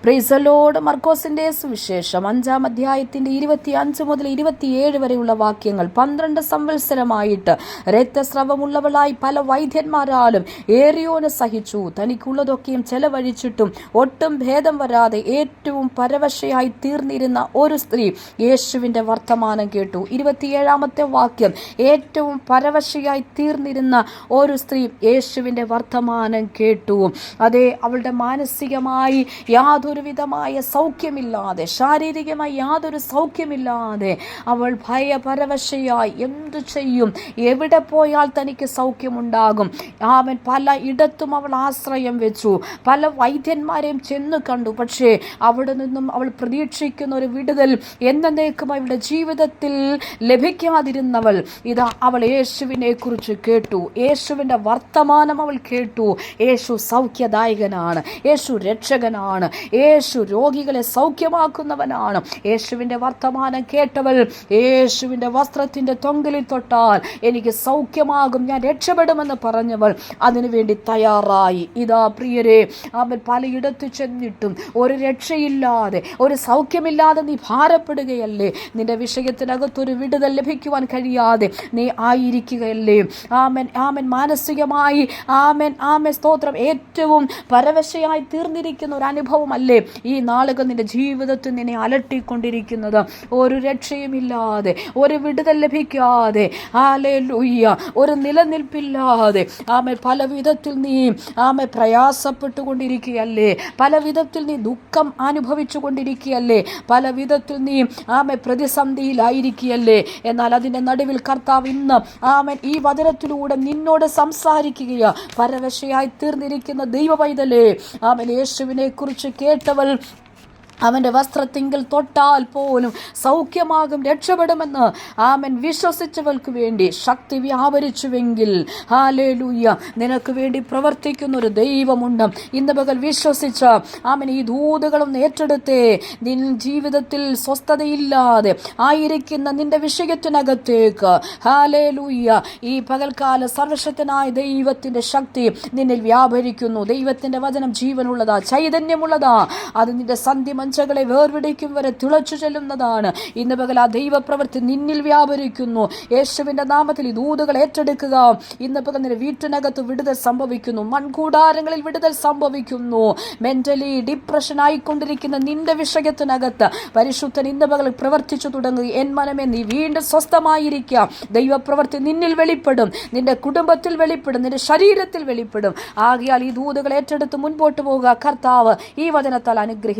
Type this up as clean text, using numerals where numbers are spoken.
Praise the Lord. മർക്കോസിന്റെ സുവിശേഷം 5-ാം അധ്യായത്തിന്റെ 25 മുതൽ 27 വരെയുള്ള വാക്യങ്ങൾ. 12 സംവത്സരമായിട്ട് രക്തസ്രവമുള്ളവളായി പല വൈദ്യന്മാരാലും ഏറിയോന് സഹിച്ചു. തനിക്കുള്ളതൊക്കെയും ചെലവഴിച്ചിട്ടും ഒട്ടും ഭേദം വരാതെ ഏറ്റവും പരവശയായി തീർന്നിരുന്ന ഒരു സ്ത്രീ യേശുവിന്റെ വർത്തമാനം കേട്ടു. 27-ാമത്തെ വാക്യം. ഏറ്റവും പരവശയായി തീർന്നിരുന്ന ഒരു സ്ത്രീ യേശുവിന്റെ വർത്തമാനം കേട്ടു. അതെ, അവളുടെ മാനസികമായി യാതൊരുവിധമായ സൗഖ്യമില്ലാതെ, ശാരീരികമായി യാതൊരു സൗഖ്യമില്ലാതെ അവൾ ഭയപരവശയായി എന്തു ചെയ്യും, എവിടെ പോയാൽ തനിക്ക് സൗഖ്യമുണ്ടാകും. അവൻ പല ഇടത്തും അവൾ ആശ്രയം വെച്ചു, പല വൈദ്യന്മാരെയും ചെന്ന് കണ്ടു. പക്ഷേ അവിടെ നിന്നും അവൾ പ്രതീക്ഷിക്കുന്ന ഒരു വിടുതൽ എന്നേക്കും അവളുടെ ജീവിതത്തിൽ ലഭിക്കാതിരുന്നവൾ ഇതാ അവൾ യേശുവിനെ കുറിച്ച് കേട്ടു. യേശുവിൻ്റെ വർത്തമാനം അവൾ കേട്ടു. യേശു സൗഖ്യദായകനാണ്, യേശു രക്ഷകനാണ്, യേശു രോഗികളെ സൗഖ്യമാക്കുന്നവനാണ്. യേശുവിൻ്റെ വർത്തമാനം കേട്ടവൾ യേശുവിൻ്റെ വസ്ത്രത്തിൻ്റെ തൊങ്കലിൽ തൊട്ടാൽ എനിക്ക് സൗഖ്യമാകും, ഞാൻ രക്ഷപ്പെടുമെന്ന് പറഞ്ഞവൾ അതിനുവേണ്ടി തയ്യാറായി. ഇതാ പ്രിയരെ, അവൻ പലയിടത്ത് ചെന്നിട്ടും ഒരു രക്ഷയില്ലാതെ, ഒരു സൗഖ്യമില്ലാതെ നീ ഭാരപ്പെടുകയല്ലേ? നിന്റെ വിഷയത്തിനകത്തൊരു വിടുതൽ ലഭിക്കുവാൻ കഴിയാതെ നീ ആയിരിക്കുകയല്ലേ? ആമൻ ആമൻ. മാനസികമായി ആമൻ ആമൻ സ്തോത്രം ഏറ്റവും പരവശയായി തീർന്നിരിക്കുന്ന ഒരു അനുഭവമല്ലേ ഈ നാളുകൾ നിന്റെ ജീവിതത്തിൽ നിന്നെ അലട്ടിക്കൊണ്ടിരിക്കുന്നത്? ഒരു രക്ഷയുമില്ലാതെ, ഒരു വിടുതൽ ലഭിക്കാതെ, ഹല്ലേലൂയ, ഒരു നിലനിൽപ്പില്ലാതെ ആമൻ പല വിധത്തിൽ നീ ആമൻ പ്രയാസപ്പെട്ടുകൊണ്ടിരിക്കുകയല്ലേ? പല വിധത്തിൽ നീ ദുഃഖം അനുഭവിച്ചു കൊണ്ടിരിക്കുകയല്ലേ? പല വിധത്തിൽ നീ ആമൻ പ്രതിസന്ധിയിലായിരിക്കുകയല്ലേ? എന്നാൽ അതിൻ്റെ നടുവിൽ കർത്താവ് ഇന്ന് ആമൻ ഈ വചനത്തിലൂടെ നിന്നോട് സംസാരിക്കുകയാ. പരവശയായി തീർന്നിരിക്കുന്ന ദൈവ പൈതലേ, ആമൻ യേശുവിനെ കുറിച്ച് കേട്ടവൾ അവൻ്റെ വസ്ത്രത്തിങ്കിൽ തൊട്ടാൽ പോലും സൗഖ്യമാകും, രക്ഷപ്പെടുമെന്ന് ആമൻ വിശ്വസിച്ചവൾക്ക് വേണ്ടി ശക്തി വ്യാപരിച്ചുവെങ്കിൽ, ഹല്ലേലൂയ, നിനക്ക് വേണ്ടി പ്രവർത്തിക്കുന്ന ഒരു ദൈവമുണ്ട്. ഇന്ന് പകൽ വിശ്വസിച്ച ആമൻ ഈ ദൂതുകളും ഏറ്റെടുത്തേ. നിൻ ജീവിതത്തിൽ സ്വസ്ഥതയില്ലാതെ ആയിരിക്കുന്ന നിന്റെ വിഷയത്തിനകത്തേക്ക്, ഹല്ലേലൂയ, ഈ പകൽക്കാല സർവശക്തനായ ദൈവത്തിൻ്റെ ശക്തി നിന്നിൽ വ്യാപരിക്കുന്നു. ദൈവത്തിൻ്റെ വചനം ജീവനുള്ളതാ, ചൈതന്യമുള്ളതാ. അത് നിന്റെ സന്ധി കളെ വേർപിടിക്കും വരെ തിളച്ചു ചെല്ലുന്നതാണ്. ഇന്ന് പകൽ ആ ദൈവപ്രവൃത്തി നിന്നിൽ വ്യാപരിക്കുന്നു. യേശുവിന്റെ നാമത്തിൽ ഈ ദൂതുകൾ ഏറ്റെടുക്കുക. ഇന്ന് പകൽ നിന്റെ വീട്ടിനകത്ത് വിടുതൽ സംഭവിക്കുന്നു, മൺകൂടാരങ്ങളിൽ വിടുതൽ സംഭവിക്കുന്നു. മെന്റലി ഡിപ്രഷൻ ആയിക്കൊണ്ടിരിക്കുന്ന നിന്റെ വിഷയത്തിനകത്ത് പരിശുദ്ധൻ ഇന്ന് പകൽ പ്രവർത്തിച്ചു തുടങ്ങുക. എൻ മനമേ, നീ വീണ്ടും സ്വസ്ഥമായിരിക്കുക. ദൈവപ്രവൃത്തി നിന്നിൽ വെളിപ്പെടും, നിന്റെ കുടുംബത്തിൽ വെളിപ്പെടും, നിന്റെ ശരീരത്തിൽ വെളിപ്പെടും. ആകയാൽ ഈ ദൂതുകൾ ഏറ്റെടുത്ത് മുൻപോട്ട് പോവുക. കർത്താവ് ഈ വചനത്താൽ അനുഗ്രഹിക്കും.